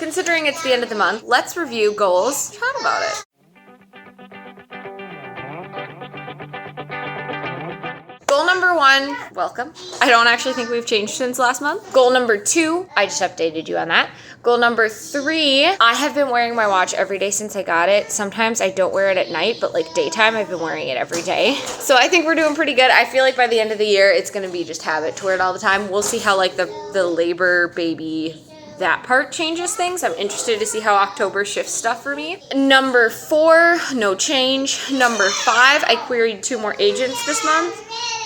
considering it's the end of the month, let's review goals, chat about it. Goal number 1, welcome. I don't actually think we've changed since last month. Goal number 2, I just updated you on that. Goal number 3, I have been wearing my watch every day since I got it. Sometimes I don't wear it at night, but like daytime, I've been wearing it every day. So I think we're doing pretty good. I feel like by the end of the year, it's gonna be just habit to wear it all the time. We'll see how like the labor baby, that part changes things. I'm interested to see how October shifts stuff for me. Number 4, no change. Number 5, I queried 2 more agents this month.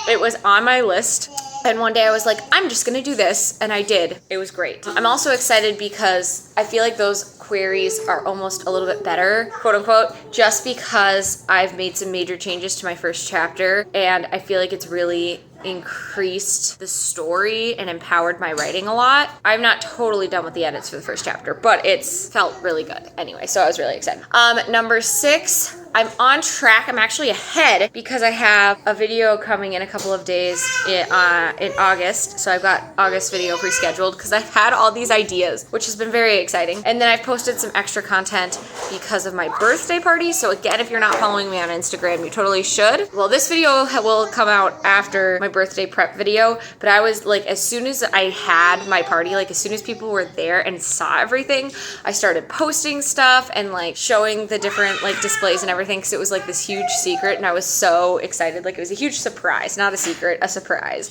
It was on my list. And one day I was like, I'm just gonna do this. And I did. It was great. I'm also excited because I feel like those queries are almost a little bit better, quote unquote, just because I've made some major changes to my first chapter. And I feel like it's really increased the story and empowered my writing a lot. I'm not totally done with the edits for the first chapter, but it's felt really good anyway, so I was really excited. Number 6, I'm on track. I'm actually ahead because I have a video coming in a couple of days in August. So I've got August video pre-scheduled because I've had all these ideas, which has been very exciting. And then I've posted some extra content because of my birthday party. So again, if you're not following me on Instagram, you totally should. Well, this video will come out after my birthday prep video, but I was like, as soon as I had my party, like as soon as people were there and saw everything, I started posting stuff and like showing the different like displays and everything, because it was like this huge secret and I was so excited. Like it was a huge surprise, not a secret, a surprise.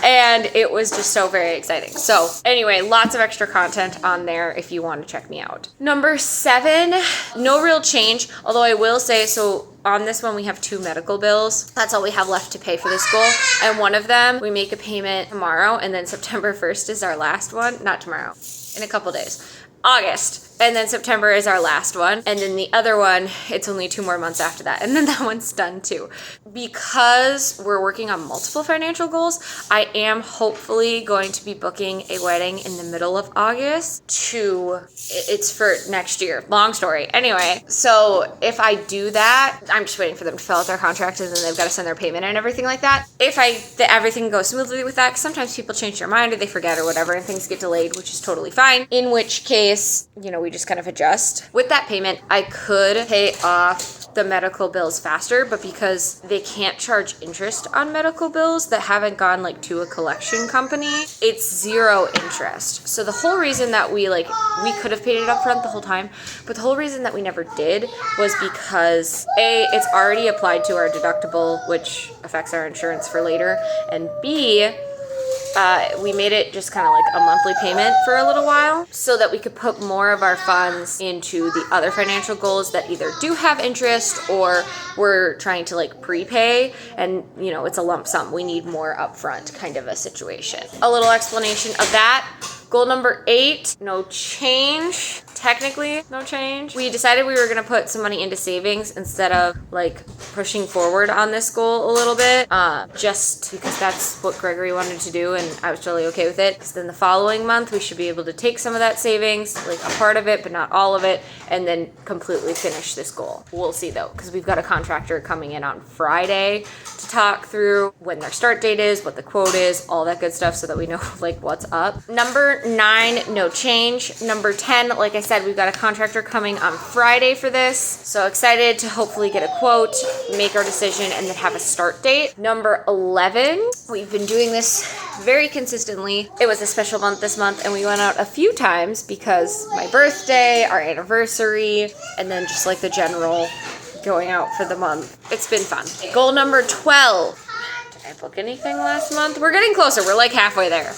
And it was just so very exciting. So anyway, lots of extra content on there if you want to check me out. Number 7, no real change, although I will say, so on this one, we have 2 medical bills. That's all we have left to pay for this goal. And one of them, we make a payment tomorrow, and then September 1st is our last one. Not tomorrow, in a couple days. August. And then September is our last one. And then the other one, it's only 2 more months after that. And then that one's done too. Because we're working on multiple financial goals, I am hopefully going to be booking a wedding in the middle of August it's for next year. Long story. Anyway, so if I do that, I'm just waiting for them to fill out their contract and then they've got to send their payment and everything like that. If everything goes smoothly with that, because sometimes people change their mind or they forget or whatever and things get delayed, which is totally fine. In which case, we just kind of adjust. With that payment, I could pay off the medical bills faster, but because they can't charge interest on medical bills that haven't gone like to a collection company, it's 0 interest. So the whole reason that we could have paid it up front the whole time, but the whole reason that we never did was because A, it's already applied to our deductible, which affects our insurance for later, and B, we made it just kind of like a monthly payment for a little while so that we could put more of our funds into the other financial goals that either do have interest or we're trying to like prepay, and it's a lump sum. We need more upfront kind of a situation. A little explanation of that. Goal number 8, no change. Technically, no change. We decided we were going to put some money into savings instead of like pushing forward on this goal a little bit, just because that's what Gregory wanted to do and I was totally okay with it. Because then the following month, we should be able to take some of that savings, like a part of it, but not all of it, and then completely finish this goal. We'll see though, because we've got a contractor coming in on Friday to talk through when their start date is, what the quote is, all that good stuff so that we know like what's up. Number 9, no change. Number 10, like I said, we've got a contractor coming on Friday for this. So excited to hopefully get a quote, make our decision, and then have a start date. Number 11, we've been doing this very consistently. It was a special month this month, and we went out a few times because my birthday, our anniversary, and then just like the general going out for the month. It's been fun. Goal number 12. Did I book anything last month? We're getting closer. We're like halfway there.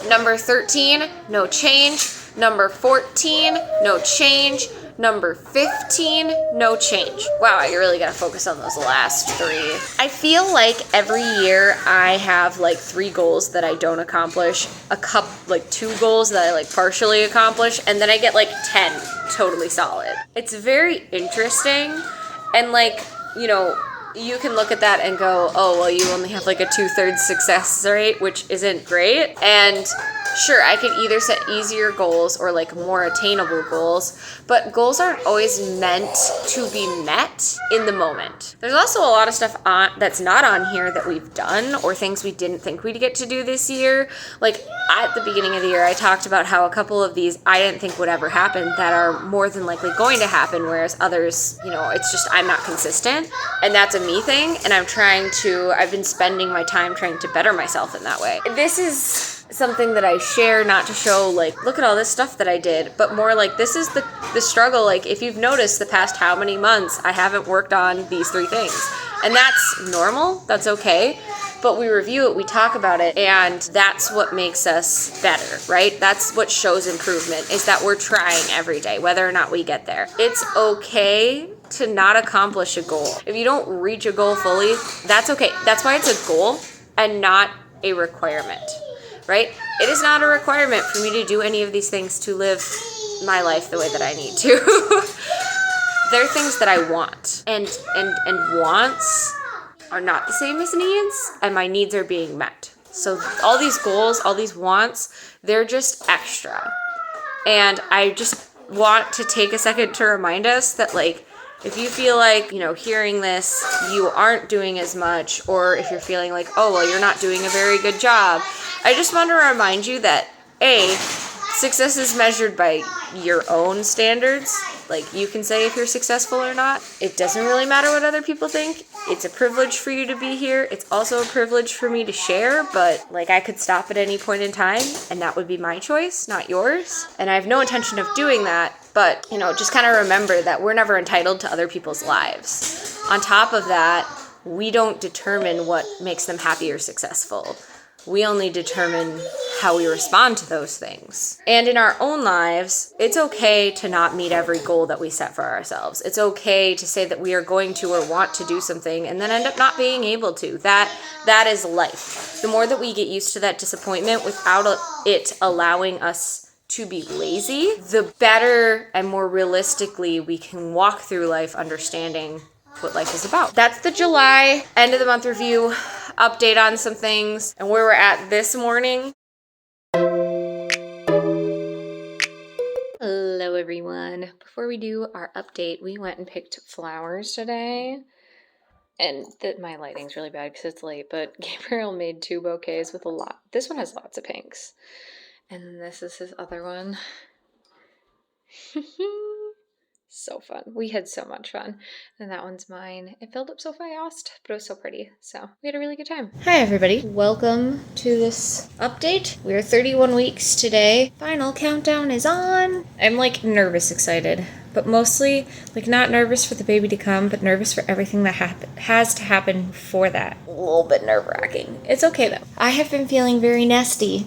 Number 13, no change. Number 14, no change. Number 15, no change. Wow, I really gotta focus on those last 3. I feel like every year I have like 3 goals that I don't accomplish, 2 goals that I like partially accomplish, and then I get like 10 totally solid. It's very interesting, and you can look at that and go, oh, well, you only have like a 2/3 success rate, which isn't great. And Sure, I could either set easier goals or like more attainable goals, but goals aren't always meant to be met in the moment. There's also a lot of stuff that's not on here that we've done or things we didn't think we'd get to do this year. Like at the beginning of the year, I talked about how a couple of these I didn't think would ever happen that are more than likely going to happen, whereas others, it's just I'm not consistent, and that's a me thing, and I've been spending my time trying to better myself in that way. This is something that I share not to show like, look at all this stuff that I did, but more like this is the struggle. Like if you've noticed the past how many months I haven't worked on these 3 things, and that's normal, that's okay, but we review it, we talk about it, and that's what makes us better, right? That's what shows improvement, is that we're trying every day, whether or not we get there. It's okay to not accomplish a goal. If you don't reach a goal fully, that's okay. That's why it's a goal and not a requirement. Right? It is not a requirement for me to do any of these things to live my life the way that I need to. They're things that I want. And wants are not the same as needs, and my needs are being met. So all these goals, all these wants, they're just extra. And I just want to take a second to remind us that like, if you feel like, hearing this, you aren't doing as much, or if you're feeling like, oh, well, you're not doing a very good job, I just want to remind you that, A, success is measured by your own standards. Like, you can say if you're successful or not. It doesn't really matter what other people think. It's a privilege for you to be here. It's also a privilege for me to share, but, like, I could stop at any point in time, and that would be my choice, not yours. And I have no intention of doing that. But, just kind of remember that we're never entitled to other people's lives. On top of that, we don't determine what makes them happy or successful. We only determine how we respond to those things. And in our own lives, it's okay to not meet every goal that we set for ourselves. It's okay to say that we are going to or want to do something and then end up not being able to. That is life. The more that we get used to that disappointment without it allowing us to be lazy, the better and more realistically we can walk through life understanding what life is about. That's the July end of the month review, update on some things and where we're at this morning. Hello everyone. Before we do our update, we went and picked flowers today. And my lighting's really bad because it's late, but Gabriel made 2 bouquets with this one has lots of pinks. And then this is his other one. So fun. We had so much fun. And that one's mine. It filled up so fast, but it was so pretty. So we had a really good time. Hi, everybody. Welcome to this update. We're 31 weeks today. Final countdown is on. I'm like nervous excited, but mostly like not nervous for the baby to come, but nervous for everything that has to happen for that. A little bit nerve-wracking. It's okay though. I have been feeling very nesty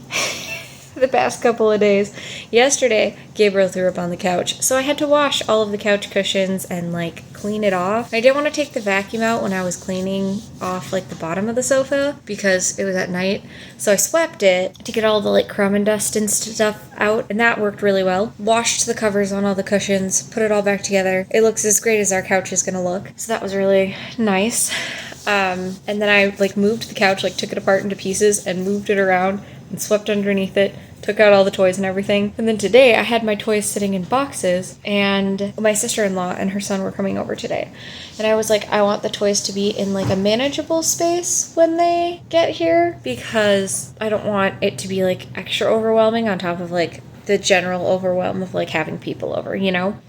the past couple of days. Yesterday, Gabriel threw up on the couch, so I had to wash all of the couch cushions and like clean it off. I didn't want to take the vacuum out when I was cleaning off like the bottom of the sofa because it was at night, so I swept it to get all the like crumb and dust and stuff out, and that worked really well. Washed the covers on all the cushions, put it all back together. It looks as great as our couch is gonna look, so that was really nice. And then I like moved the couch, like took it apart into pieces and moved it around and swept underneath it, took out all the toys and everything. And then today I had my toys sitting in boxes, and my sister-in-law and her son were coming over today. And I was like, I want the toys to be in like a manageable space when they get here, because I don't want it to be like extra overwhelming on top of like the general overwhelm of like having people over,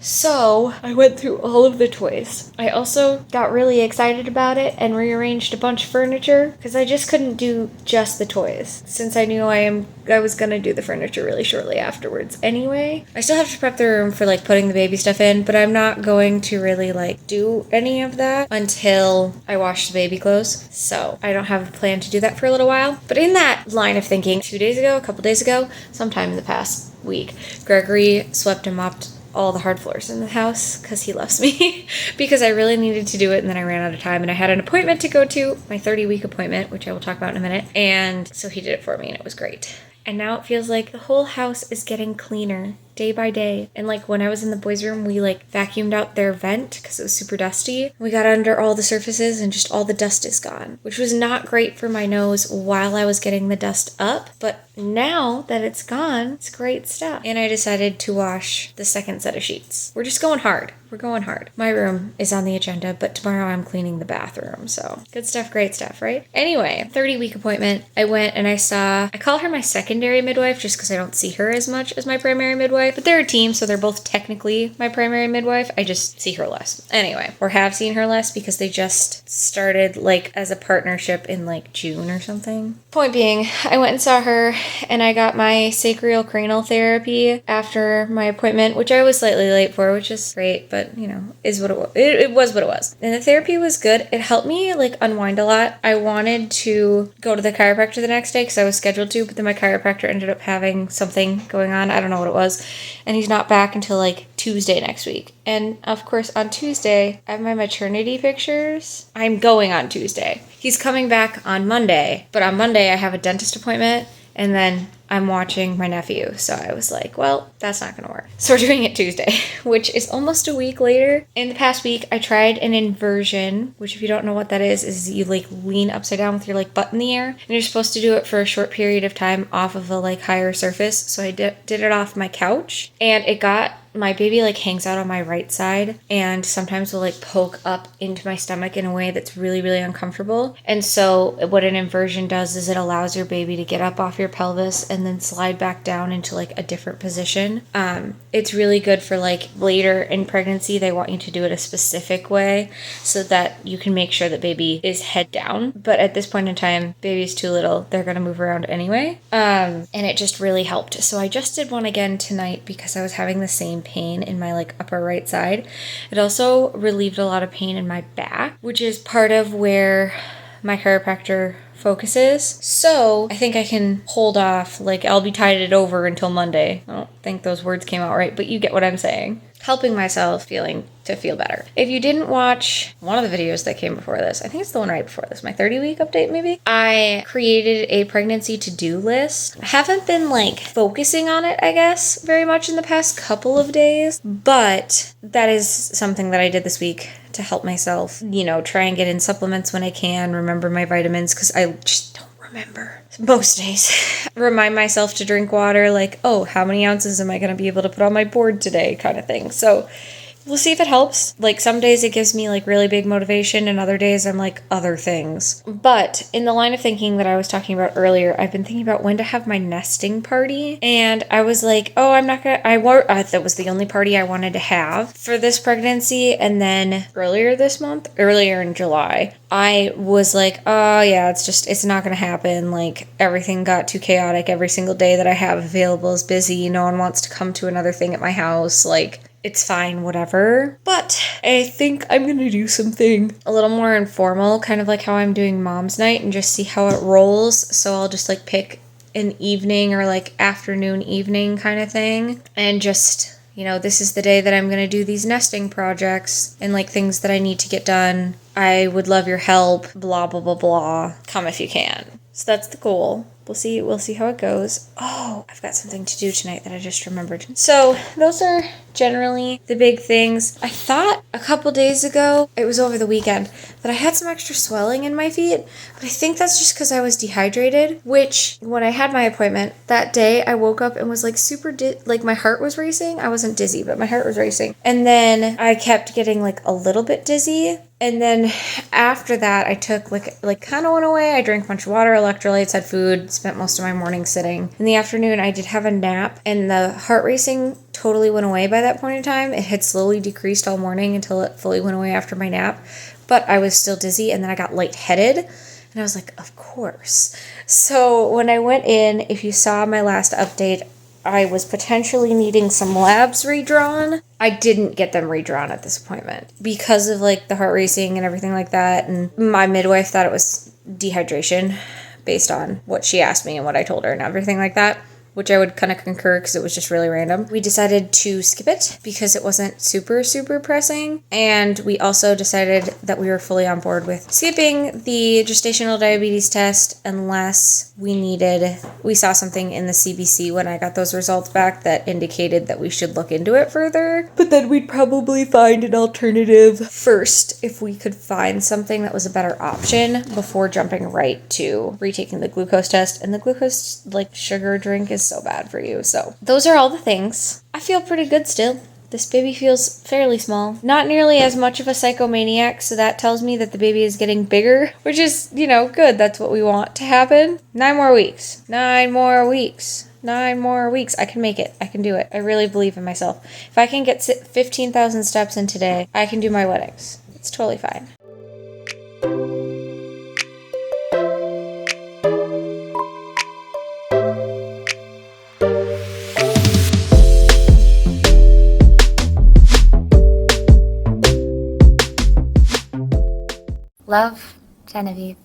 So I went through all of the toys. I also got really excited about it and rearranged a bunch of furniture because I just couldn't do just the toys, since I knew I was gonna do the furniture really shortly afterwards anyway. I still have to prep the room for like putting the baby stuff in, but I'm not going to really like do any of that until I wash the baby clothes. So I don't have a plan to do that for a little while. But in that line of thinking, a couple days ago, sometime in the past week, Gregory swept and mopped all the hard floors in the house because he loves me because I really needed to do it, and then I ran out of time and I had an appointment to go to, my 30-week appointment, which I will talk about in a minute, and so he did it for me and it was great. And now it feels like the whole house is getting cleaner day by day. And like when I was in the boys' room, we like vacuumed out their vent because it was super dusty. We got under all the surfaces and just all the dust is gone, which was not great for my nose while I was getting the dust up. But now that it's gone, it's great stuff. And I decided to wash the second set of sheets. We're just going hard. We're going hard. My room is on the agenda, but tomorrow I'm cleaning the bathroom. So good stuff, great stuff, right? Anyway, 30-week appointment. I went and I call her my secondary midwife just because I don't see her as much as my primary midwife, but they're a team, so they're both technically my primary midwife. I just see her less. Anyway, or have seen her less because they just started like as a partnership in like June or something. Point being, I went and saw her and I got my sacroiliac therapy after my appointment, which I was slightly late for, which is great, but you know, is what it was. It was what it was. And the therapy was good. It helped me like unwind a lot. I wanted to go to the chiropractor the next day because I was scheduled to, but then my chiropractor ended up having something going on. I don't know what it was. And he's not back until like Tuesday next week. And of course on Tuesday, I have my maternity pictures. I'm going on Tuesday. He's coming back on Monday, but on Monday I have a dentist appointment and then I'm watching my nephew. So I was like, well, that's not going to work. So we're doing it Tuesday, which is almost a week later. In the past week, I tried an inversion, which if you don't know what that is you like lean upside down with your like butt in the air. And you're supposed to do it for a short period of time off of a like higher surface. So I did it off my couch and my baby like hangs out on my right side and sometimes will like poke up into my stomach in a way that's really, really uncomfortable. And so what an inversion does is it allows your baby to get up off your pelvis and then slide back down into like a different position. It's really good for like later in pregnancy. They want you to do it a specific way so that you can make sure that baby is head down. But at this point in time, baby's too little. They're going to move around anyway. And it just really helped. So I just did one again tonight because I was having the same pain in my like upper right side. It also relieved a lot of pain in my back, which is part of where my chiropractor focuses. So I think I can hold off, like I'll be tided over until Monday. I don't think those words came out right, but you get what I'm saying. Helping myself to feel better. If you didn't watch one of the videos that came before this, I think it's the one right before this, my 30-week update maybe, I created a pregnancy to-do list. I haven't been like focusing on it, I guess, very much in the past couple of days, but that is something that I did this week to help myself, try and get in supplements when I can, remember my vitamins, because I just don't remember most days. Remind myself to drink water, like, oh, how many ounces am I going to be able to put on my board today, kind of thing. So we'll see if it helps. Like some days it gives me like really big motivation and other days I'm like other things. But in the line of thinking that I was talking about earlier, I've been thinking about when to have my nesting party. And I was like, oh, that was the only party I wanted to have for this pregnancy. And then earlier in July, I was like, oh yeah, it's not going to happen. Like everything got too chaotic. Every single day that I have available is busy. No one wants to come to another thing at my house. Like, it's fine, whatever. But I think I'm going to do something a little more informal, kind of like how I'm doing mom's night and just see how it rolls. So I'll just like pick an evening or like afternoon evening kind of thing and just, this is the day that I'm going to do these nesting projects and like things that I need to get done. I would love your help, blah, blah, blah, blah. Come if you can. So that's the goal. We'll see how it goes. Oh, I've got something to do tonight that I just remembered. So those are generally the big things. I thought a couple days ago, it was over the weekend, that I had some extra swelling in my feet, but I think that's just because I was dehydrated, which when I had my appointment that day, I woke up and was like super, like my heart was racing. I wasn't dizzy, but my heart was racing. And then I kept getting like a little bit dizzy. And then after that, I took like kind of went away. I drank a bunch of water, electrolytes, had food, spent most of my morning sitting. In the afternoon, I did have a nap and the heart racing totally went away by that point in time. It had slowly decreased all morning until it fully went away after my nap. But I was still dizzy and then I got lightheaded. And I was like, of course. So when I went in, if you saw my last update, I was potentially needing some labs redrawn. I didn't get them redrawn at this appointment because of like the heart racing and everything like that. And my midwife thought it was dehydration based on what she asked me and what I told her and everything like that, which I would kind of concur because it was just really random. We decided to skip it because it wasn't super, super pressing. And we also decided that we were fully on board with skipping the gestational diabetes test unless we saw something in the CBC when I got those results back that indicated that we should look into it further. But then we'd probably find an alternative first if we could find something that was a better option before jumping right to retaking the glucose test. And the glucose, like, sugar drink is so bad for you. So those are all the things. I feel pretty good still. This baby feels fairly small. Not nearly as much of a psychomaniac, so that tells me that the baby is getting bigger, which is, good. That's what we want to happen. 9 more weeks. 9 more weeks. 9 more weeks. I can make it. I can do it. I really believe in myself. If I can get 15,000 steps in today, I can do my weddings. It's totally fine. Love, Genevieve.